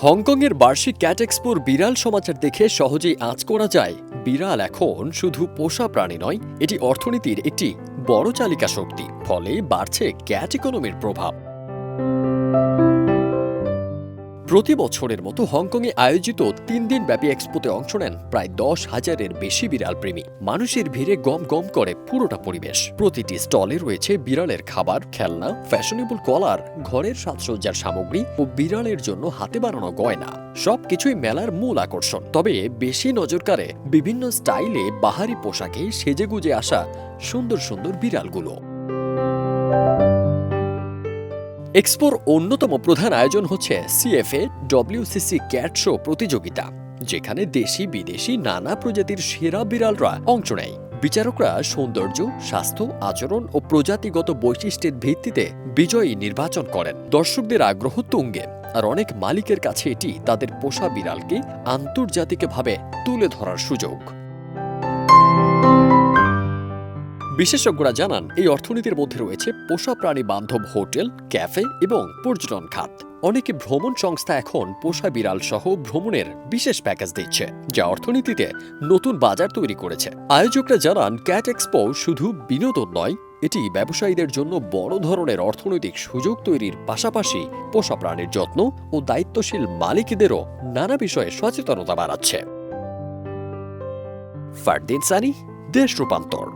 হংকংয়ের বার্ষিক ক্যাট এক্সপোর বিড়াল সমাচার দেখে সহজেই আঁচ করা যায় বিড়াল এখন শুধু পোষা প্রাণী নয়, এটি অর্থনীতির একটি বড় চালিকা শক্তি। ফলে বাড়ছে ক্যাট ইকোনমির প্রভাব। প্রতি বছরের মতো হংকংয়ে আয়োজিত ৩ দিনব্যাপী এক্সপোতে অংশ নেন প্রায় ১০,০০০-এর বেশি বিড়াল প্রেমী। মানুষের ভিড়ে গম গম করে পুরোটা পরিবেশ। প্রতিটি স্টলে রয়েছে বিড়ালের খাবার, খেলনা, ফ্যাশনেবল কলার, ঘরের সাজসজ্জার সামগ্রী ও বিড়ালের জন্য হাতে বানানো গয়না। সবকিছুই মেলার মূল আকর্ষণ। তবে বেশি নজর কাড়ে বিভিন্ন স্টাইলে বাহারি পোশাকে সেজেগুজে আসা সুন্দর সুন্দর বিড়ালগুলো। এক্সপোর অন্যতম প্রধান আয়োজন হচ্ছে সিএফএ ডব্লিউসিসি ক্যাট শো প্রতিযোগিতা, যেখানে দেশি বিদেশি নানা প্রজাতির সেরা বিড়ালরা অংশ নেয়। বিচারকরা সৌন্দর্য, স্বাস্থ্য, আচরণ ও প্রজাতিগত বৈশিষ্ট্যের ভিত্তিতে বিজয়ী নির্বাচন করেন। দর্শকদের আগ্রহ তুঙ্গে, আর অনেক মালিকের কাছে এটি তাদের পোষা বিড়ালকে আন্তর্জাতিকভাবে তুলে ধরার সুযোগ। বিশেষজ্ঞরা জানান, এই অর্থনীতির মধ্যে রয়েছে পোষা প্রাণী বান্ধব হোটেল, ক্যাফে এবং পর্যটন খাত। অনেকে ভ্রমণ সংস্থা এখন পোষা বিড়াল সহ ভ্রমণের বিশেষ প্যাকেজ দিচ্ছে, যা অর্থনীতিতে নতুন বাজার তৈরি করেছে। আয়োজকরা জানান, ক্যাট এক্সপো শুধু বিনোদন নয়, এটি ব্যবসায়ীদের জন্য বড় ধরনের অর্থনৈতিক সুযোগ তৈরির পাশাপাশি পোষা প্রাণীর যত্ন ও দায়িত্বশীল মালিকদেরও নানা বিষয়ে সচেতনতা বাড়াচ্ছে। ফারদিন সানি, দেশ রূপান্তর।